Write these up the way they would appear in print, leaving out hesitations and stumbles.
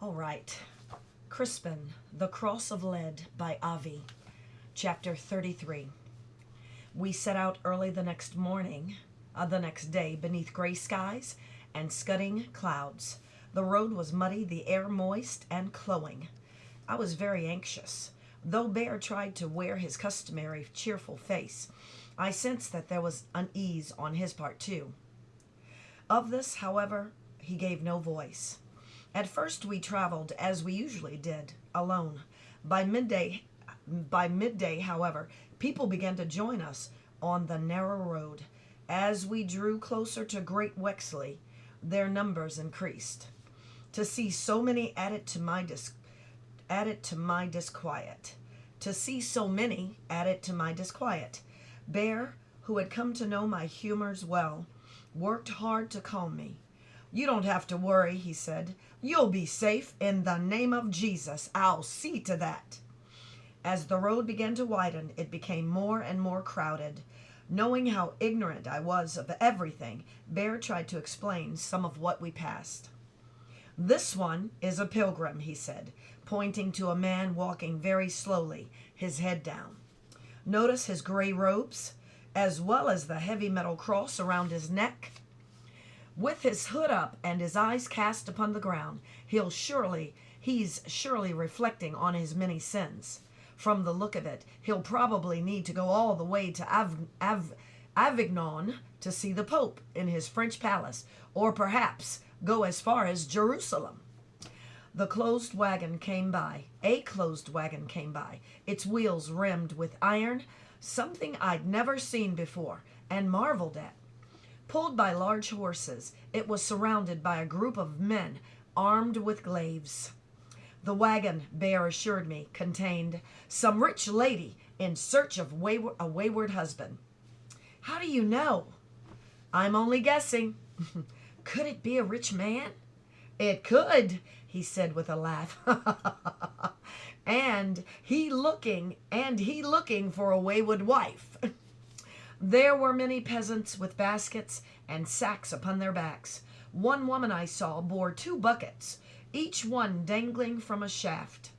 All right. Crispin, The Cross of Lead by Avi, Chapter 33. We set out early the next day, beneath gray skies and scudding clouds. The road was muddy, the air moist and cloying. I was very anxious. Though Bear tried to wear his customary cheerful face, I sensed that there was unease on his part too. Of this, however, he gave no voice. At first we traveled, as we usually did, alone. By midday, however, people began to join us on the narrow road. As we drew closer to Great Wexley, their numbers increased. To see so many added to my disquiet. To see so many added to my disquiet. Bear, who had come to know my humors well, worked hard to calm me. "You don't have to worry," he said. "You'll be safe. In the name of Jesus, I'll see to that." As the road began to widen, it became more and more crowded. Knowing how ignorant I was of everything, Bear tried to explain some of what we passed. "This one is a pilgrim," he said, pointing to a man walking very slowly, his head down. "Notice his gray robes, as well as the heavy metal cross around his neck. With his hood up and his eyes cast upon the ground, he's surely reflecting on his many sins. From the look of it, he'll probably need to go all the way to Avignon to see the Pope in his French palace, or perhaps go as far as Jerusalem." A closed wagon came by, its wheels rimmed with iron, something I'd never seen before and marveled at. Pulled by large horses, it was surrounded by a group of men armed with glaives. The wagon, Bear assured me, contained some rich lady in search of a wayward husband. "How do you know?" "I'm only guessing." "Could it be a rich man?" "It could," he said with a laugh. and he looking for a wayward wife." There were many peasants with baskets and sacks upon their backs. One woman I saw bore 2 buckets, each one dangling from a shaft.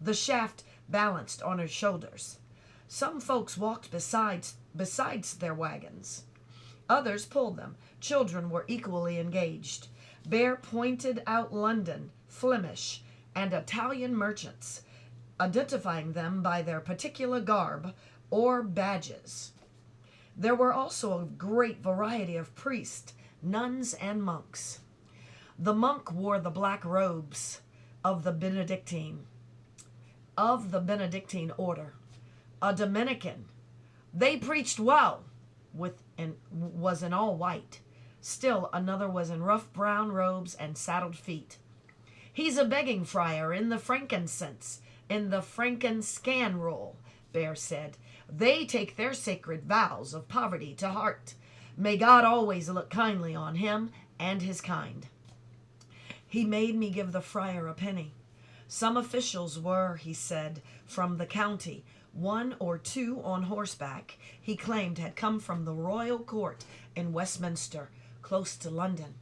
The shaft balanced on her shoulders. Some folks walked besides their wagons. Others pulled them. Children were equally engaged. Bear pointed out London, Flemish, and Italian merchants, identifying them by their particular garb or badges. There were also a great variety of priests, nuns, and monks. The monk wore the black robes of the Benedictine order. A Dominican. They preached well, was in all white. Still another was in rough brown robes and saddled feet. "He's a begging friar in the Frankenscan roll," Bear said. "They take their sacred vows of poverty to heart. May God always look kindly on him and his kind." He made me give the friar a penny. Some officials were, he said, from the county. 1 or 2 on horseback, he claimed, had come from the royal court in Westminster, close to London.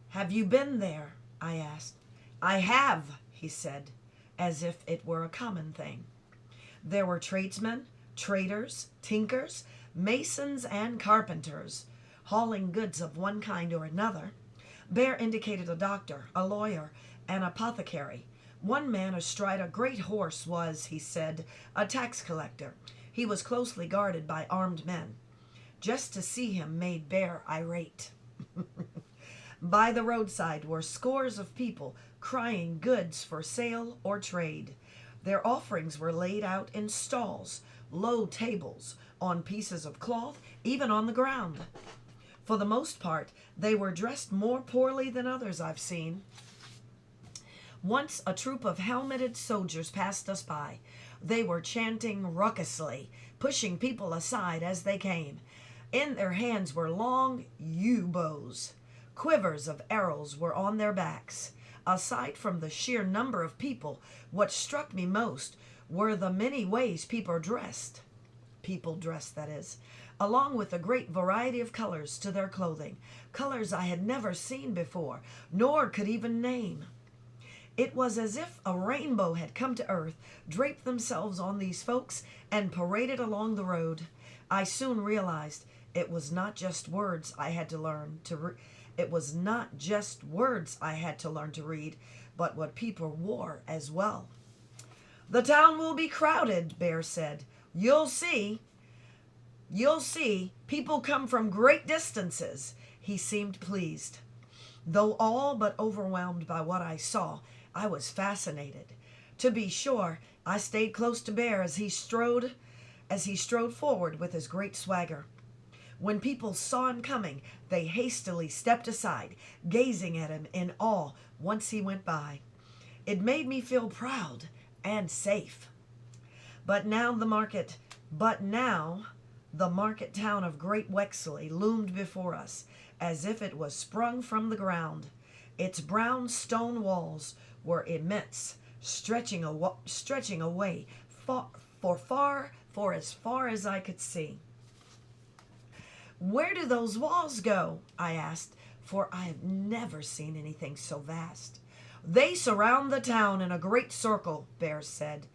"Have you been there?" I asked. "I have," he said, as if it were a common thing. There were tradesmen, traders, tinkers, masons, and carpenters, hauling goods of one kind or another. Bear indicated a doctor, a lawyer, an apothecary. One man astride a great horse was, he said, a tax collector. He was closely guarded by armed men. Just to see him made Bear irate. By the roadside were scores of people crying goods for sale or trade. Their offerings were laid out in stalls, low tables, on pieces of cloth, even on the ground. For the most part, they were dressed more poorly than others I've seen. Once a troop of helmeted soldiers passed us by. They were chanting raucously, pushing people aside as they came. In their hands were long yew bows. Quivers of arrows were on their backs. Aside from the sheer number of people, what struck me most were the many ways people dressed, that is, along with a great variety of colors to their clothing, colors I had never seen before, nor could even name. It was as if a rainbow had come to earth, draped themselves on these folks, and paraded along the road. I soon realized it was not just words I had to learn to it was not just words I had to learn to read, but what people wore as well. "The town will be crowded," Bear said. You'll see. You'll see. People come from great distances." He seemed pleased. Though all but overwhelmed by what I saw, I was fascinated. To be sure, I stayed close to Bear as he strode forward with his great swagger. When people saw him coming, they hastily stepped aside, gazing at him in awe once he went by. It made me feel proud and safe. But now the market town of Great Wexley loomed before us, as if it was sprung from the ground. Its brown stone walls were immense, stretching away for as far as I could see. "Where do those walls go?" I asked, for I have never seen anything so vast. "They surround the town in a great circle," Bear said.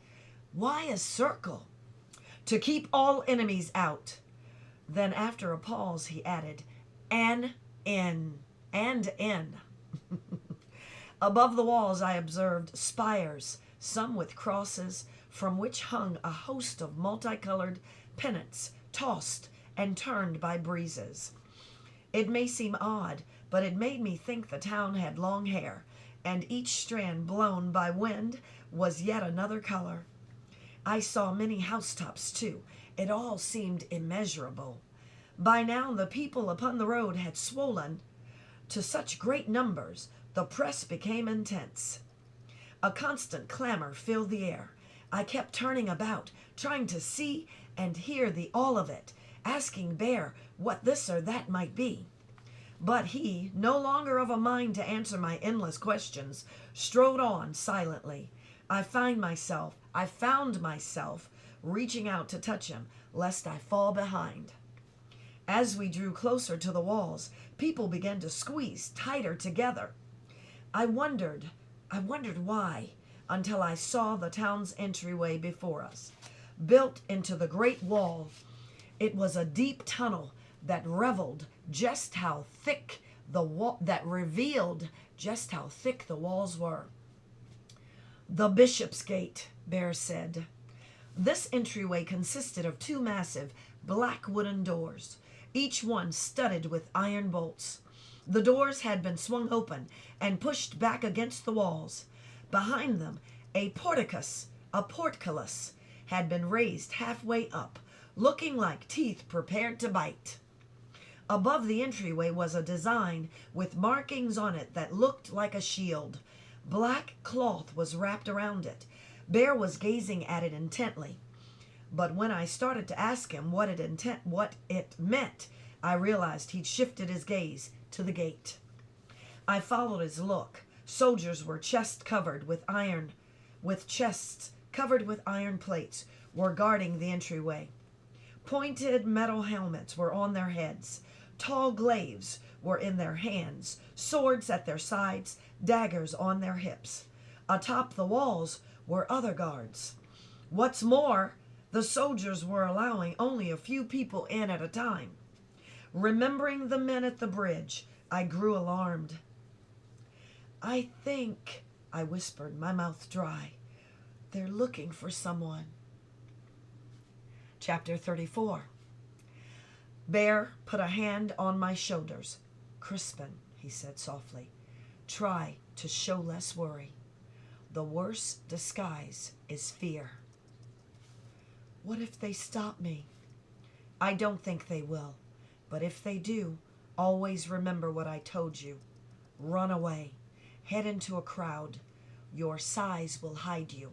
"Why a circle?" "To keep all enemies out." Then after a pause he added, "And in." Above the walls I observed spires, some with crosses, from which hung a host of multicolored pennants, tossed and turned by breezes. It may seem odd, but it made me think the town had long hair, and each strand blown by wind was yet another color. I saw many housetops, too. It all seemed immeasurable. By now the people upon the road had swollen to such great numbers, the press became intense. A constant clamor filled the air. I kept turning about, trying to see and hear the all of it, asking Bear what this or that might be. But he, no longer of a mind to answer my endless questions, strode on silently. I found myself reaching out to touch him, lest I fall behind. As we drew closer to the walls, people began to squeeze tighter together. I wondered why, until I saw the town's entryway before us. Built into the great wall, it was a deep tunnel that revealed just how thick the walls were. "The Bishop's Gate," Bear said. This entryway consisted of two massive black wooden doors, each one studded with iron bolts. The doors had been swung open and pushed back against the walls. Behind them, a portcullis, had been raised halfway up, looking like teeth prepared to bite. Above the entryway was a design with markings on it that looked like a shield. Black cloth was wrapped around it. Bear was gazing at it intently. But when I started to ask him what it meant, I realized he'd shifted his gaze to the gate. I followed his look. Soldiers were chests covered with iron plates were guarding the entryway. Pointed metal helmets were on their heads. Tall glaives were in their hands, swords at their sides, daggers on their hips. Atop the walls were other guards. What's more, the soldiers were allowing only a few people in at a time. Remembering the men at the bridge, I grew alarmed. "I think," I whispered, my mouth dry, "they're looking for someone." Chapter 34. Bear put a hand on my shoulders. "Crispin," he said softly, "try to show less worry. The worst disguise is fear." "What if they stop me?" "I don't think they will. But if they do, always remember what I told you. Run away. Head into a crowd. Your size will hide you."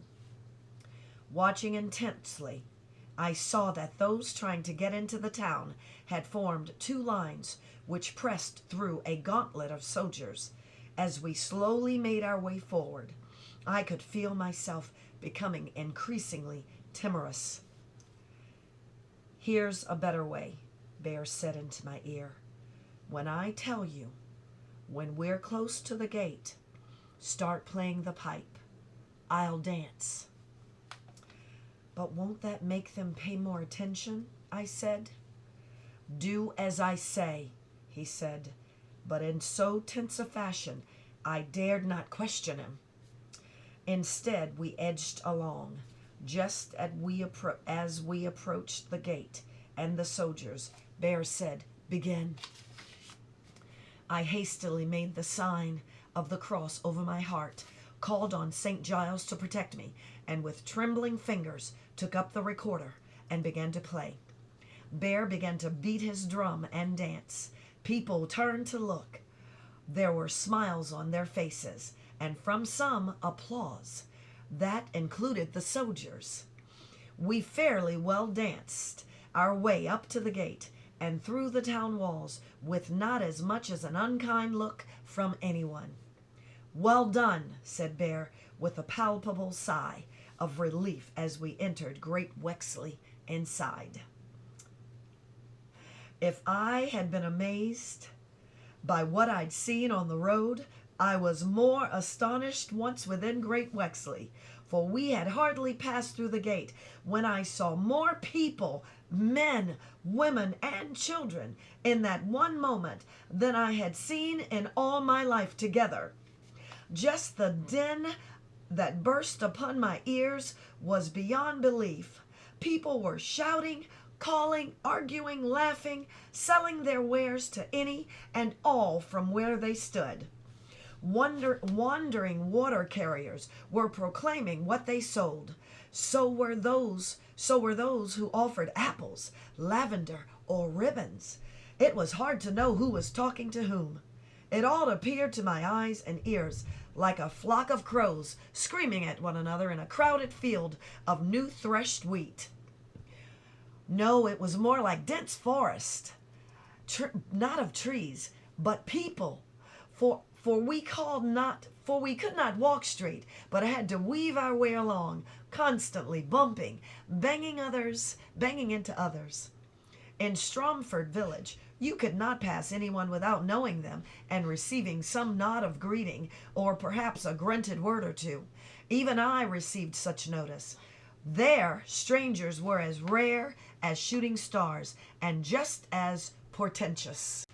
Watching intensely, I saw that those trying to get into the town had formed two lines which pressed through a gauntlet of soldiers. As we slowly made our way forward, I could feel myself becoming increasingly timorous. "Here's a better way," Bear said into my ear. "When I tell you, when we're close to the gate, Start playing the pipe. I'll dance." "But won't that make them pay more attention?" I said. "Do as I say," he said, but in so tense a fashion I dared not question him. Instead, we edged along, just as we approached the gate and the soldiers. Bear said, "Begin." I hastily made the sign of the cross over my heart, called on St. Giles to protect me, and with trembling fingers took up the recorder and began to play. Bear began to beat his drum and dance. People turned to look. There were smiles on their faces, and from some, applause. That included the soldiers. We fairly well danced our way up to the gate and through the town walls with not as much as an unkind look from anyone. "Well done," said Bear, with a palpable sigh of relief as we entered Great Wexley inside. If I had been amazed by what I'd seen on the road, I was more astonished once within Great Wexley, for we had hardly passed through the gate when I saw more people, men, women, and children, in that one moment than I had seen in all my life together. Just the din that burst upon my ears was beyond belief. People were shouting, calling, arguing, laughing, selling their wares to any and all from where they stood. Wandering water carriers were proclaiming what they sold. So were those who offered apples, lavender, or ribbons. It was hard to know who was talking to whom. It all appeared to my eyes and ears like a flock of crows screaming at one another in a crowded field of new threshed wheat. No, it was more like dense forest, not of trees, but people. For we could not walk straight, but had to weave our way along, constantly bumping, banging into others. In Stromford village, you could not pass anyone without knowing them and receiving some nod of greeting, or perhaps a grunted word or two. Even I received such notice. There, strangers were as rare as shooting stars, and just as portentous.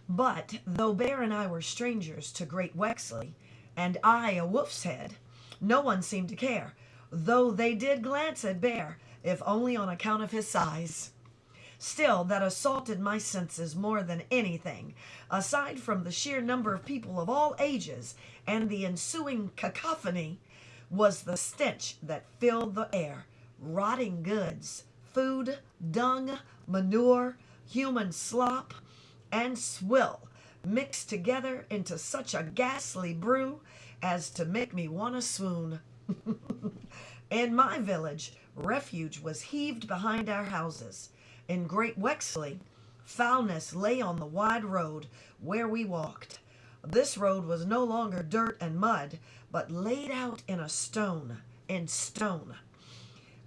But though Bear and I were strangers to Great Wexley, and I a wolf's head, no one seemed to care, though they did glance at Bear, if only on account of his size. Still, that assaulted my senses more than anything, aside from the sheer number of people of all ages and the ensuing cacophony, was the stench that filled the air. Rotting goods, food, dung, manure, human slop, and swill mixed together into such a ghastly brew as to make me want to swoon. In my village, refuge was heaved behind our houses. In Great Wexley, foulness lay on the wide road where we walked. This road was no longer dirt and mud, but laid out in stone.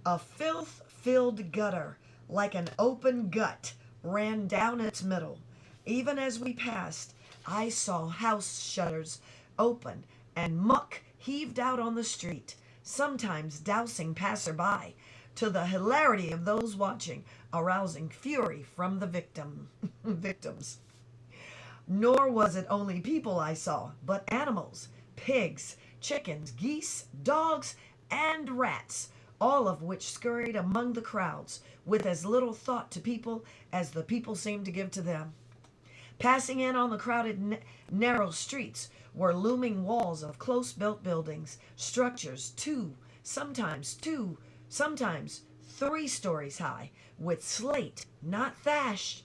A filth-filled gutter, like an open gut, ran down its middle. Even as we passed, I saw house shutters open and muck heaved out on the street, sometimes dousing passer-by, to the hilarity of those watching, arousing fury from the victims. Nor was it only people I saw, but animals, pigs, chickens, geese, dogs, and rats, all of which scurried among the crowds with as little thought to people as the people seemed to give to them. Passing in on the crowded, narrow streets were looming walls of close-built buildings, structures sometimes 3 stories high, with slate, not thatch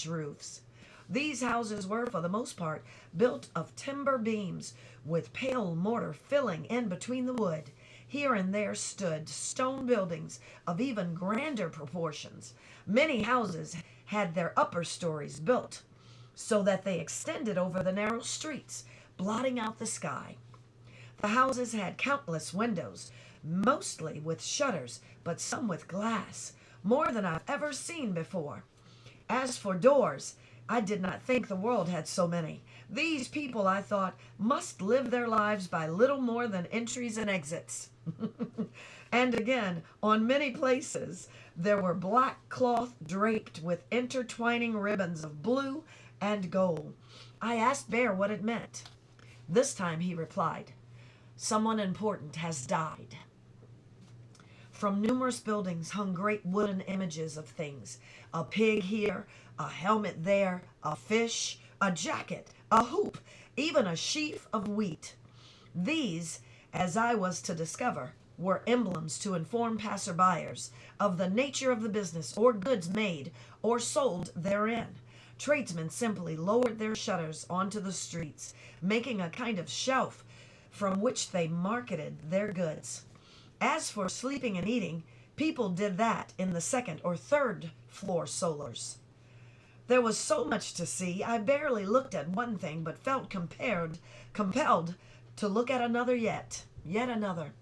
roofs. These houses were, for the most part, built of timber beams, with pale mortar filling in between the wood. Here and there stood stone buildings of even grander proportions. Many houses had their upper stories built so that they extended over the narrow streets, blotting out the sky. The houses had countless windows, mostly with shutters, but some with glass, more than I've ever seen before. As for doors, I did not think the world had so many. These people, I thought, must live their lives by little more than entries and exits. And again, on many places, there were black cloth draped with intertwining ribbons of blue and gold. I asked Bear what it meant. This time he replied, "Someone important has died." From numerous buildings hung great wooden images of things. A pig here, a helmet there, a fish, a jacket, a hoop, even a sheaf of wheat. These, as I was to discover, were emblems to inform passer-byers of the nature of the business or goods made or sold therein. Tradesmen simply lowered their shutters onto the streets, making a kind of shelf from which they marketed their goods. As for sleeping and eating, people did that in the second or third floor solars. There was so much to see, I barely looked at one thing, but felt compelled to look at another yet another.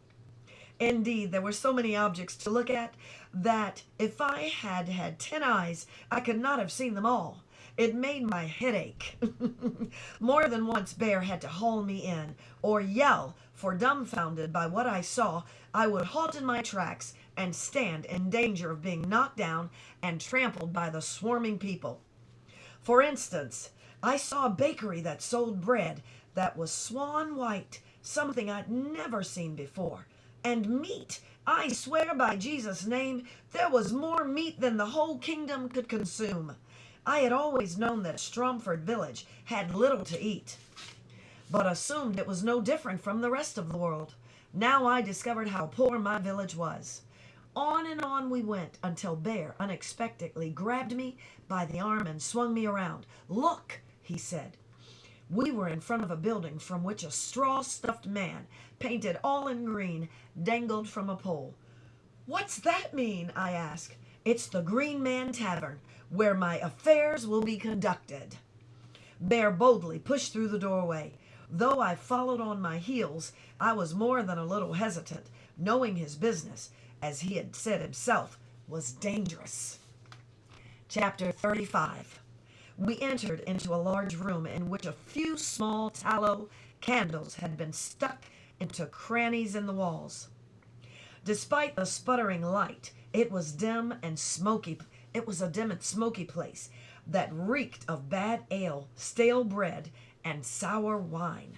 Indeed, there were so many objects to look at that if I had had 10 eyes, I could not have seen them all. It made my head ache. More than once Bear had to haul me in or yell, for dumbfounded by what I saw, I would halt in my tracks and stand in danger of being knocked down and trampled by the swarming people. For instance, I saw a bakery that sold bread that was swan white, something I'd never seen before. And meat, I swear by Jesus' name, there was more meat than the whole kingdom could consume. I had always known that Stromford village had little to eat, but assumed it was no different from the rest of the world. Now I discovered how poor my village was. On and on we went until Bear unexpectedly grabbed me by the arm and swung me around. "Look," he said. We were in front of a building from which a straw-stuffed man, painted all in green, dangled from a pole. "What's that mean?" I asked. "It's the Green Man Tavern, where my affairs will be conducted." Bear boldly pushed through the doorway. Though I followed on my heels, I was more than a little hesitant, knowing his business, as he had said himself, was dangerous. Chapter 35. We entered into a large room in which a few small tallow candles had been stuck into crannies in the walls. Despite the sputtering light, it was dim and smoky. It was a dim and smoky place that reeked of bad ale, stale bread, and sour wine.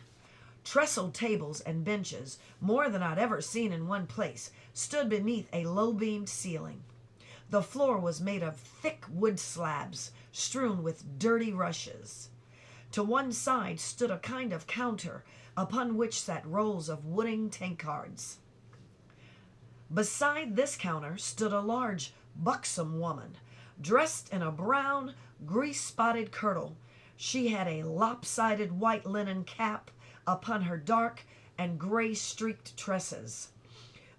Trestled tables and benches, more than I'd ever seen in one place, stood beneath a low-beamed ceiling. The floor was made of thick wood slabs, strewn with dirty rushes. To one side stood a kind of counter, upon which sat rows of wooden tankards. Beside this counter stood a large, buxom woman, dressed in a brown, grease-spotted kirtle. She had a lopsided white linen cap upon her dark and gray-streaked tresses.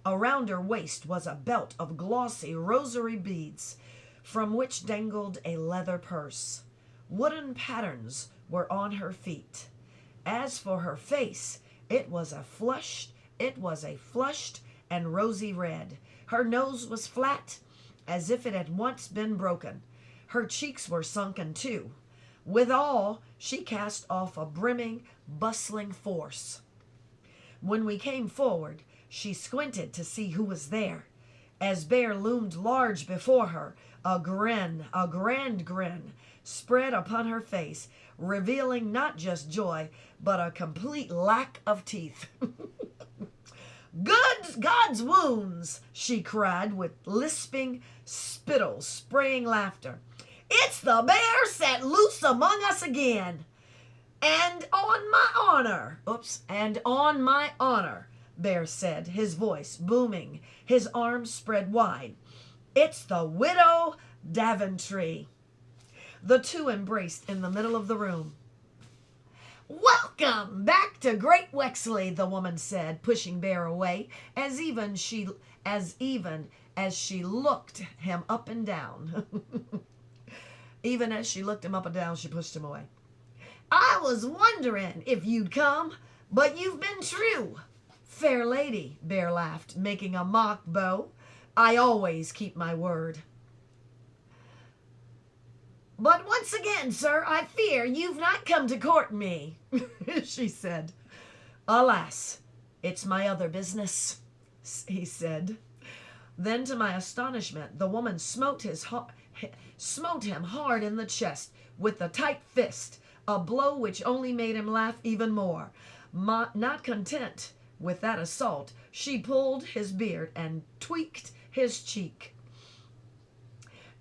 Around her waist was a belt of glossy rosary beads, from which dangled a leather purse. Wooden patterns were on her feet. As for her face, it was a flushed and rosy red. Her nose was flat, as if it had once been broken. Her cheeks were sunken too. Withal, she cast off a brimming, bustling force. When we came forward, she squinted to see who was there. As Bear loomed large before her, a grand grin, spread upon her face, revealing not just joy, but a complete lack of teeth. God's wounds, she cried with lisping, spittle-spraying laughter. "It's the bear set loose among us again. And on my honor, Bear said, his voice booming, his arms spread wide. "It's the widow Daventry." The two embraced in the middle of the room. "Welcome back to Great Wexley," the woman said, pushing Bear away, as even as she looked him up and down. Even as she looked him up and down, she pushed him away. "I was wondering if you'd come, but you've been true." "Fair lady," Bear laughed, making a mock bow, "I always keep my word." But once again, sir, I fear you've not come to court me, she said. Alas, it's my other business, he said. Then, to my astonishment, the woman smote him hard in the chest with a tight fist, a blow which only made him laugh even more. Not content with that assault, she pulled his beard and tweaked his cheek.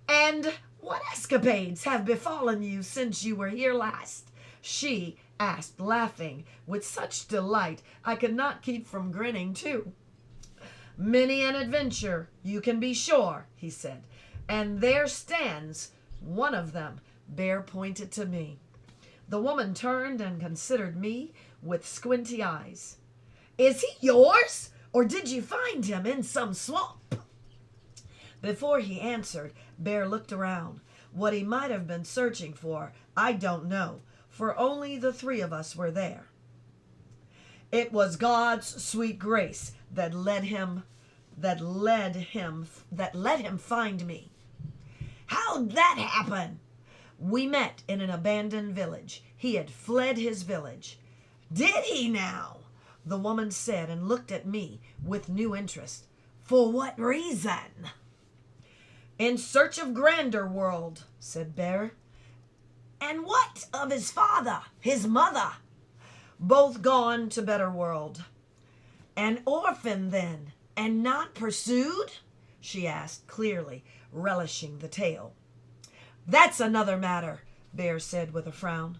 And what escapades have befallen you since you were here last? She asked, laughing with such delight I could not keep from grinning too. Many an adventure, you can be sure, he said, and there stands one of them. Bear pointed to me. The woman turned and considered me with squinty eyes. Is he yours, or did you find him in some swamp? Before he answered, Bear looked around. What he might have been searching for, I don't know, for only the three of us were there. It was God's sweet grace that let him find me. How'd that happen? We met in an abandoned village. He had fled his village. Did he now? The woman said and looked at me with new interest. For what reason? In search of grander world, said Bear. And what of his father, his mother? Both gone to better world. An orphan then, and not pursued? She asked, clearly relishing the tale. That's another matter, Bear said with a frown.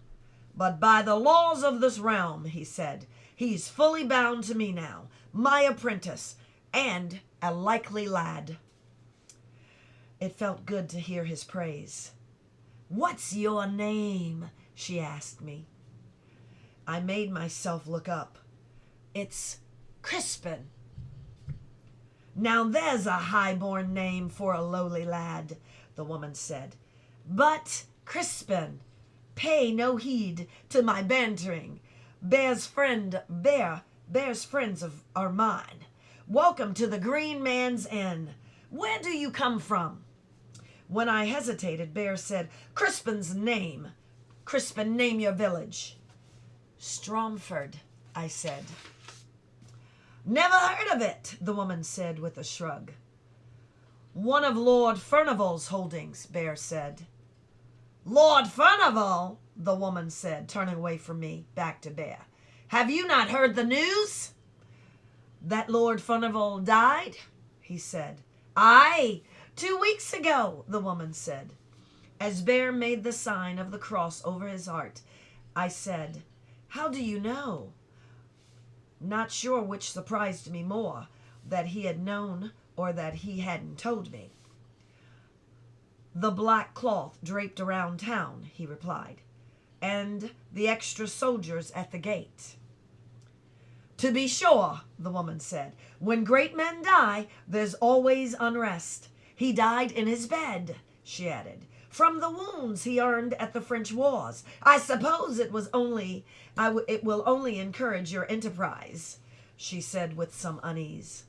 But by the laws of this realm, he said, he's fully bound to me now, my apprentice, and a likely lad. It felt good to hear his praise. What's your name? She asked me. I made myself look up. It's Crispin. Now there's a high-born name for a lowly lad, the woman said. But, Crispin, pay no heed to my bantering. Bear's friends are mine. Welcome to the Green Man's Inn. Where do you come from? When I hesitated, Bear said, Crispin's name. Crispin, name your village. Stromford, I said. Never heard of it, the woman said with a shrug. One of Lord Furnival's holdings, Bear said. Lord Furnival, the woman said, turning away from me, back to Bear. Have you not heard the news? That Lord Furnival died, he said. Aye, 2 weeks ago, the woman said. As Bear made the sign of the cross over his heart, I said, How do you know? Not sure which surprised me more, that he had known or that he hadn't told me. The black cloth draped around town, he replied, and the extra soldiers at the gate. To be sure, the woman said, when great men die, there's always unrest. He died in his bed, she added, from the wounds he earned at the French wars. I suppose it will only encourage your enterprise, she said with some unease.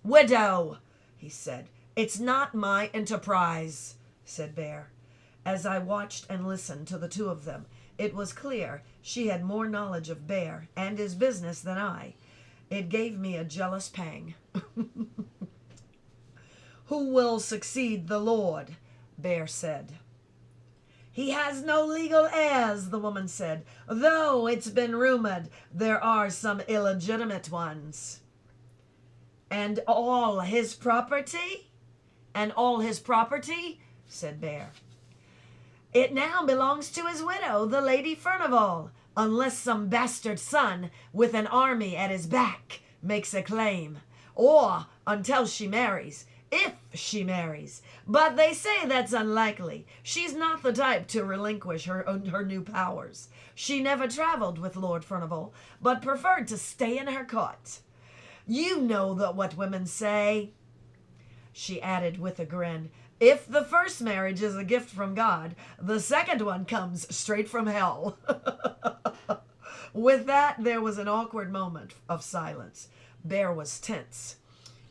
Widow, he said, it's not my enterprise, said Bear. As I watched and listened to the two of them, it was clear she had more knowledge of Bear and his business than I. It gave me a jealous pang. Who will succeed the Lord? Bear said. He has no legal heirs, the woman said, though it's been rumored there are some illegitimate ones. And all his property? And all his property? Said Bear. It now belongs to his widow, the Lady Furnival, unless some bastard son with an army at his back makes a claim, or until she marries, if she marries. But they say that's unlikely. She's not the type to relinquish her new powers. She never traveled with Lord Furnival, but preferred to stay in her cot. You know what women say, she added with a grin. If the first marriage is a gift from God, the second one comes straight from hell. With that, there was an awkward moment of silence. Bear was tense.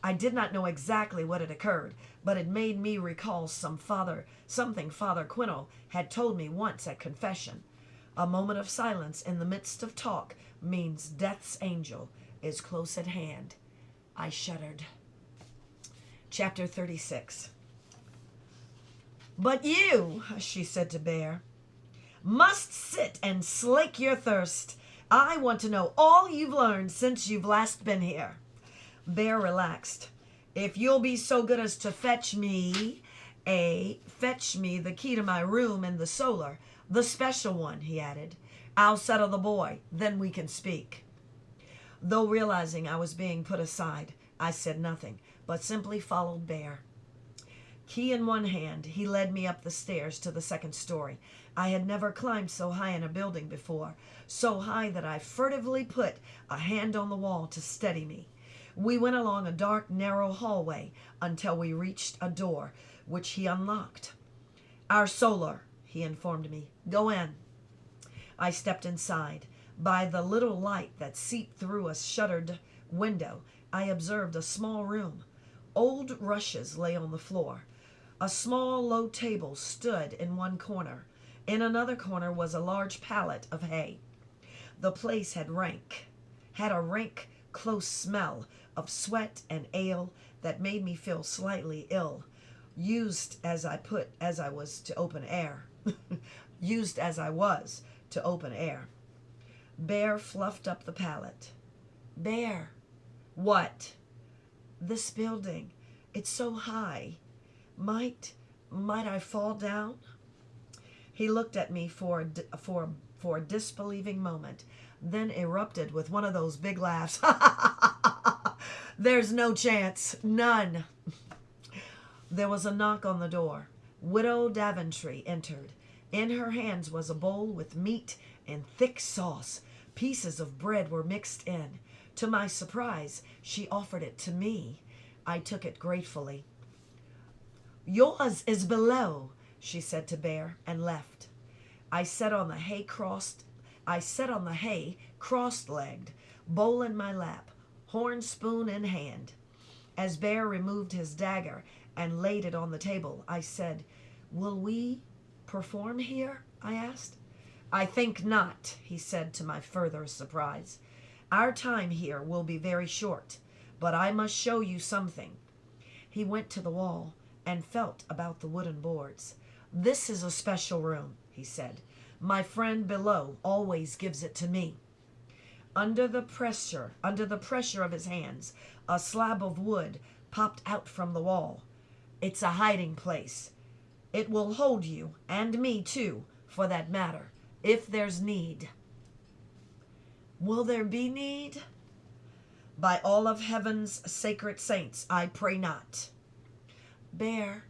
I did not know exactly what had occurred, but it made me recall something Father Quintal had told me once at confession. A moment of silence in the midst of talk means death's angel is close at hand. I shuddered. Chapter 36. But you, she said to Bear, must sit and slake your thirst. I want to know all you've learned since you've last been here. Bear relaxed. If you'll be so good as to fetch me the key to my room in the solar, the special one, he added. I'll settle the boy, then we can speak. Though realizing I was being put aside, I said nothing, but simply followed Bear. Key in one hand, he led me up the stairs to the second story. I had never climbed so high in a building before, so high that I furtively put a hand on the wall to steady me. We went along a dark, narrow hallway until we reached a door, which he unlocked. Our solar, he informed me. Go in. I stepped inside. By the little light that seeped through a shuttered window, I observed a small room. Old rushes lay on the floor. A small, low table stood in one corner. In another corner was a large pallet of hay. The place had a rank, close smell of sweat and ale that made me feel slightly ill. Used as I was to open air. Bear fluffed up the pallet. Bear. What? This building. It's so high. Might I fall down? He looked at me for a disbelieving moment, then erupted with one of those big laughs. There's no chance. None. There was a knock on the door. Widow Daventry entered. In her hands was a bowl with meat and thick sauce. Pieces of bread were mixed in. To my surprise, she offered it to me. I took it gratefully. Yours is below, she said to Bear, and left. I sat on the hay cross-legged, bowl in my lap, horn spoon in hand. As Bear removed his dagger and laid it on the table, I said, Will we perform here? I asked. I think not, he said to my further surprise. Our time here will be very short, but I must show you something. He went to the wall and felt about the wooden boards. This is a special room, he said. My friend below always gives it to me. Under the pressure of his hands, a slab of wood popped out from the wall. It's a hiding place. It will hold you, and me too, for that matter, if there's need. Will there be need? By all of heaven's sacred saints, I pray not. Bear,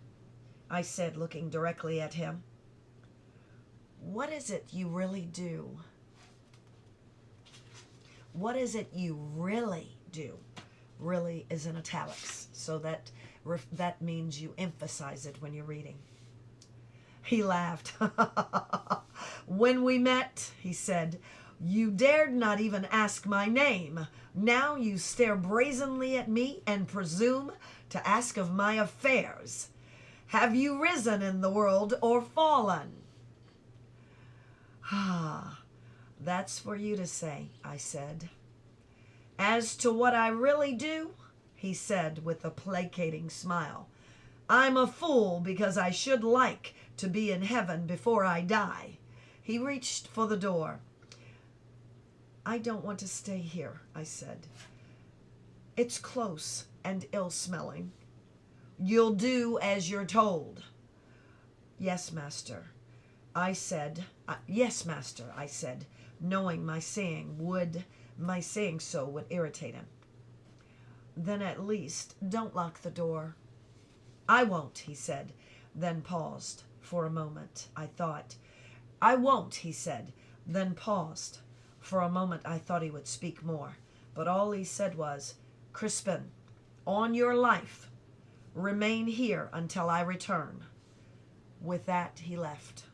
I said, looking directly at him, what is it you really do? What is it you really do? Really is in italics, so that means you emphasize it when you're reading. He laughed. When we met, he said, you dared not even ask my name. Now you stare brazenly at me and presume to ask of my affairs. Have you risen in the world or fallen? That's for you to say, I said. As to what I really do, he said with a placating smile, I'm a fool because I should like to be in heaven before I die. He reached for the door. I don't want to stay here, I said. It's close and ill-smelling. You'll do as you're told. Yes, master, I said. Yes, master, I said, knowing my saying so would irritate him. Then at least don't lock the door. I won't, he said, then paused. For a moment, I thought. I won't, he said, then paused. For a moment, I thought he would speak more, but all he said was, Crispin, on your life, remain here until I return. With that, he left.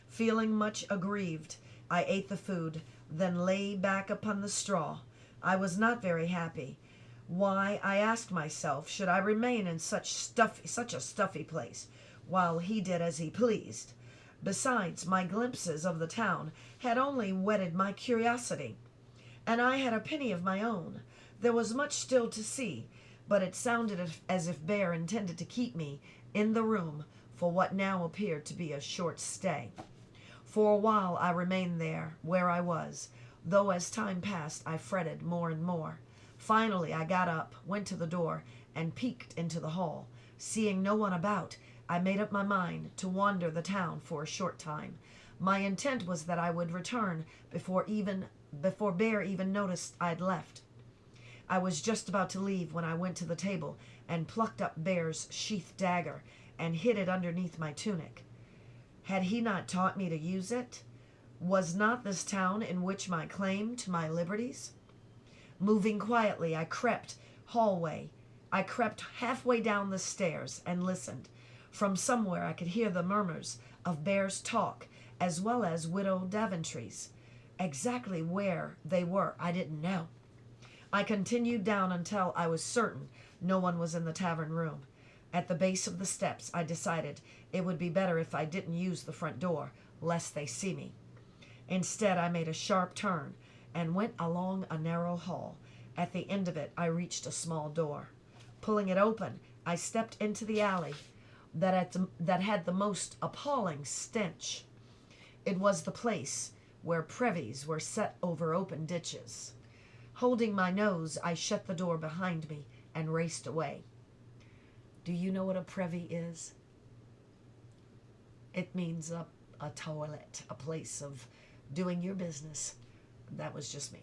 Feeling much aggrieved, I ate the food, then lay back upon the straw. I was not very happy. Why, I asked myself, should I remain in such a stuffy place, while he did as he pleased? Besides, my glimpses of the town had only whetted my curiosity, and I had a penny of my own. There was much still to see, but it sounded as if Bear intended to keep me in the room for what now appeared to be a short stay. For a while I remained there, where I was, though as time passed I fretted more and more. Finally I got up, went to the door, and peeked into the hall. Seeing no one about, I made up my mind to wander the town for a short time. My intent was that I would return before Bear even noticed I'd left. I was just about to leave when I went to the table and plucked up Bear's sheathed dagger and hid it underneath my tunic. Had he not taught me to use it? Was not this town in which my claim to my liberties? Moving quietly, I crept halfway down the stairs and listened. From somewhere I could hear the murmurs of Bear's talk, as well as Widow Daventry's. Exactly where they were, I didn't know. I continued down until I was certain no one was in the tavern room. At the base of the steps, I decided it would be better if I didn't use the front door, lest they see me. Instead, I made a sharp turn and went along a narrow hall. At the end of it, I reached a small door. Pulling it open, I stepped into the alley that had the most appalling stench. It was the place where previes were set over open ditches. Holding my nose, I shut the door behind me and raced away. Do you know what a privy is? It means a toilet, a place of doing your business. That was just me.